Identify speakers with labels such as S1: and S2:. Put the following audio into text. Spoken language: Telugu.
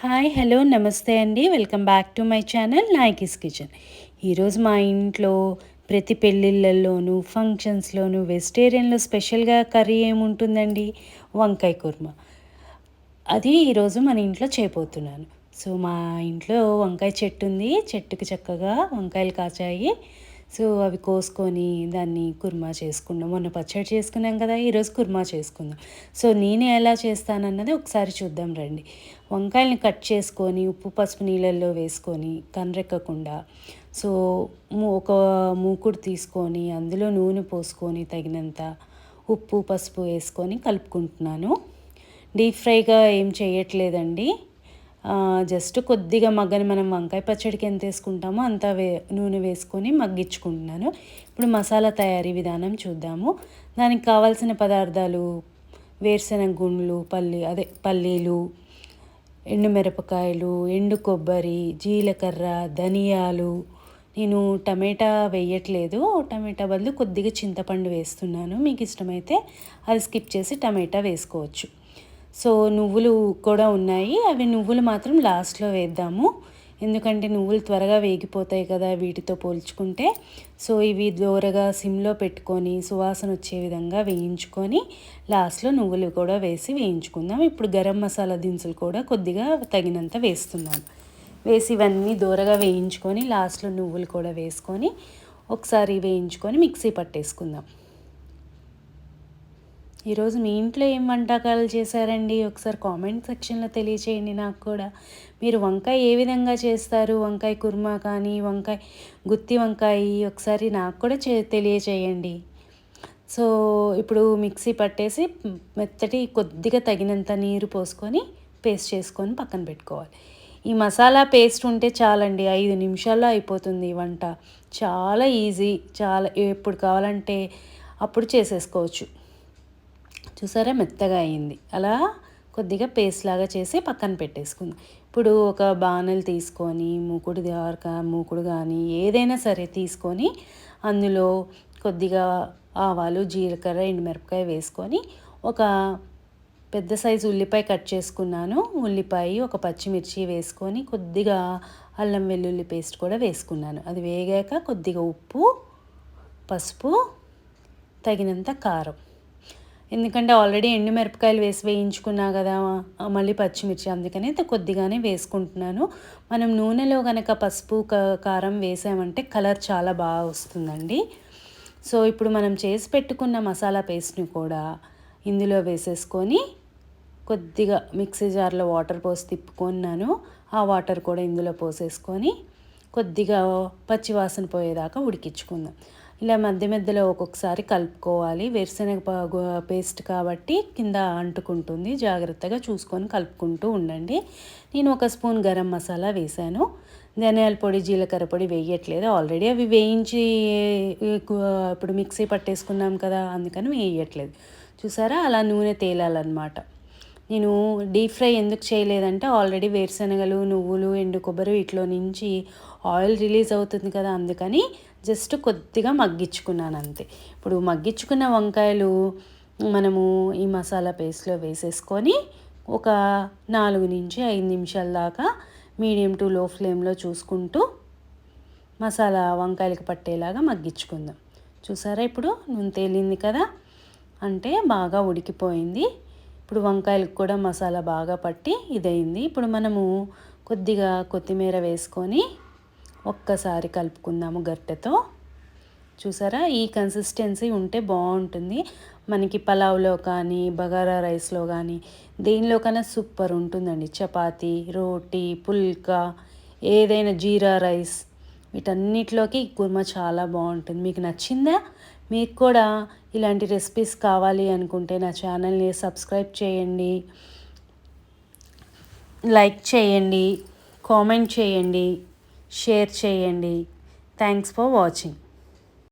S1: హాయ్ హలో నమస్తే అండి. Welcome back to my channel Nayaki's kitchen. ఈరోజు మా ఇంట్లో ప్రతి పెళ్ళిళ్ళల్లోనూ ఫంక్షన్స్లోనూ వెజిటేరియన్లో స్పెషల్గా కర్రీ ఏముంటుందండి? వంకాయ కుర్మా. అది ఈరోజు మన ఇంట్లో చేయబోతున్నాను. సో మా ఇంట్లో వంకాయ చెట్టు ఉంది. చెట్టుకి చక్కగా వంకాయలు కాచాయి. సో అవి కోసుకొని దాన్ని కుర్మా చేసుకున్నాం. మొన్న పచ్చడి చేసుకున్నాం కదా, ఈరోజు కుర్మా చేసుకుందాం. సో నేను ఎలా చేస్తానన్నది ఒకసారి చూద్దాం రండి. వంకాయల్ని కట్ చేసుకొని ఉప్పు పసుపు నీళ్ళల్లో వేసుకొని కనరెక్కకుండా సో ఒక మూకుడు తీసుకొని అందులో నూనె పోసుకొని తగినంత ఉప్పు పసుపు వేసుకొని కలుపుకుంటున్నాను. డీప్ ఫ్రైగా ఏం చేయట్లేదండి. జస్ట్ కొద్దిగా మగ్గని మనం వంకాయ పచ్చడికి ఎంత వేసుకుంటామో అంత నూనె వేసుకొని మగ్గించుకుంటున్నాను. ఇప్పుడు మసాలా తయారీ విధానం చూద్దాము. దానికి కావాల్సిన పదార్థాలు వేరుశనగ గుండ్లు, పల్లీలు, ఎండుమిరపకాయలు, ఎండు కొబ్బరి, జీలకర్ర, ధనియాలు. నేను టమాటా వేయట్లేదు. టమాటా బదులు కొద్దిగా చింతపండు వేస్తున్నాను. మీకు ఇష్టమైతే అది స్కిప్ చేసి టమాటా వేసుకోవచ్చు. సో నువ్వులు కూడా ఉన్నాయి. అవి నువ్వులు మాత్రం లాస్ట్లో వేద్దాము, ఎందుకంటే నువ్వులు త్వరగా వేగిపోతాయి కదా వీటితో పోల్చుకుంటే. సో ఇవి దోరగా సిమ్లో పెట్టుకొని సువాసన వచ్చే విధంగా వేయించుకొని లాస్ట్లో నువ్వులు కూడా వేసి వేయించుకుందాం. ఇప్పుడు గరం మసాలా దినుసులు కూడా కొద్దిగా తగినంత వేస్తున్నాను. వేసి ఇవన్నీ దోరగా వేయించుకొని లాస్ట్లో నువ్వులు కూడా వేసుకొని ఒకసారి వేయించుకొని మిక్సీ పట్టేసుకుందాం. ఈరోజు మీ ఇంట్లో ఏం వంటకాలు చేశారండి? ఒకసారి కామెంట్ సెక్షన్లో తెలియచేయండి నాకు కూడా. మీరు వంకాయ ఏ విధంగా చేస్తారు? వంకాయ కుర్మా కానీ గుత్తి వంకాయ ఒకసారి నాకు కూడా తెలియచేయండి. సో ఇప్పుడు మిక్సీ పట్టేసి మెత్తటి కొద్దిగా తగినంత నీరు పోసుకొని పేస్ట్ చేసుకొని పక్కన పెట్టుకోవాలి. ఈ మసాలా పేస్ట్ ఉంటే చాలండి, 5 నిమిషాల్లో అయిపోతుంది ఈ వంట. చాలా ఈజీ, చాలా ఎప్పుడు కావాలంటే అప్పుడు చేసేసుకోవచ్చు. చూసారా మెత్తగా అయింది. అలా కొద్దిగా పేస్ట్ లాగా చేసి పక్కన పెట్టేసుకుందాం. ఇప్పుడు ఒక బాణలు తీసుకొని మూకుడు కానీ ఏదైనా సరే తీసుకొని అందులో కొద్దిగా ఆవాలు, జీలకర్ర, ఎండుమిరపకాయ వేసుకొని ఒక పెద్ద సైజు ఉల్లిపాయ కట్ చేసుకున్నాను. ఉల్లిపాయ, ఒక పచ్చిమిర్చి వేసుకొని కొద్దిగా అల్లం వెల్లుల్లి పేస్ట్ కూడా వేసుకున్నాను. అది వేగాక కొద్దిగా ఉప్పు, పసుపు, తగినంత కారం. ఎందుకంటే ఆల్రెడీ ఎండుమిరపకాయలు వేసి వేయించుకున్నా కదా, మళ్ళీ పచ్చిమిర్చి, అందుకని కొద్దిగానే వేసుకుంటున్నాను. మనం నూనెలో కనుక పసుపు కారం వేసామంటే కలర్ చాలా బాగా వస్తుందండి. సో ఇప్పుడు మనం చేసి పెట్టుకున్న మసాలా పేస్ట్ని కూడా ఇందులో వేసేసుకొని కొద్దిగా మిక్సీ జార్లో వాటర్ పోసి తిప్పుకున్నాను. ఆ వాటర్ కూడా ఇందులో పోసేసుకొని కొద్దిగా పచ్చివాసన పోయేదాకా ఉడికించుకుందాం. ఇలా మధ్య మధ్యలో ఒక్కొక్కసారి కలుపుకోవాలి. వేరుశనగ పేస్ట్ కాబట్టి కింద అంటుకుంటుంది, జాగ్రత్తగా చూసుకొని కలుపుకుంటూ ఉండండి. నేను 1 స్పూన్ గరం మసాలా వేసాను. ధనియాల పొడి, జీలకర్ర పొడి వేయట్లేదు, ఆల్రెడీ అవి వేయించి ఇప్పుడు మిక్సీ పట్టేసుకున్నాం కదా, అందుకని వేయట్లేదు. చూసారా అలా నూనె తేలాలన్నమాట. నేను డీప్ ఫ్రై ఎందుకు చేయలేదంటే ఆల్రెడీ వేరుశనగలు, నువ్వులు, ఎండు కొబ్బరి వీటిలో నుంచి ఆయిల్ రిలీజ్ అవుతుంది కదా, అందుకని జస్ట్ కొద్దిగా మగ్గించుకున్నాను అంతే. ఇప్పుడు మగ్గించుకున్న వంకాయలు మనము ఈ మసాలా పేస్ట్లో వేసేసుకొని ఒక 4 నుంచి 5 నిమిషాల దాకా మీడియం టు లో ఫ్లేమ్లో చూసుకుంటూ మసాలా వంకాయలకు పట్టేలాగా మగ్గించుకుందాం. చూసారా ఇప్పుడు నూనె తేలింది కదా, అంటే బాగా ఉడికిపోయింది. ఇప్పుడు వంకాయలకు కూడా మసాలా బాగా పట్టి ఇదైంది. ఇప్పుడు మనము కొద్దిగా కొత్తిమీర వేసుకొని ఒక్కసారి కలుపుకుందాము గరిటెతో. చూసారా ఈ కన్సిస్టెన్సీ ఉంటే బాగుంటుంది. మనకి పలావ్లో కానీ బగారా రైస్లో కానీ దేనిలోకైనా సూపర్ ఉంటుందండి. చపాతీ, రోటీ, పుల్కా, ఏదైనా జీరా రైస్, వీటన్నిటిలోకి కుర్మా చాలా బాగుంటుంది. మీకు నచ్చిందా? మీకు కూడా ఇలాంటి రెసిపీస్ కావాలి అనుకుంటే నా ఛానల్ని సబ్స్క్రైబ్ చేయండి, లైక్ చేయండి, కామెంట్ చేయండి, షేర్ చేయండి. Thanks for watching.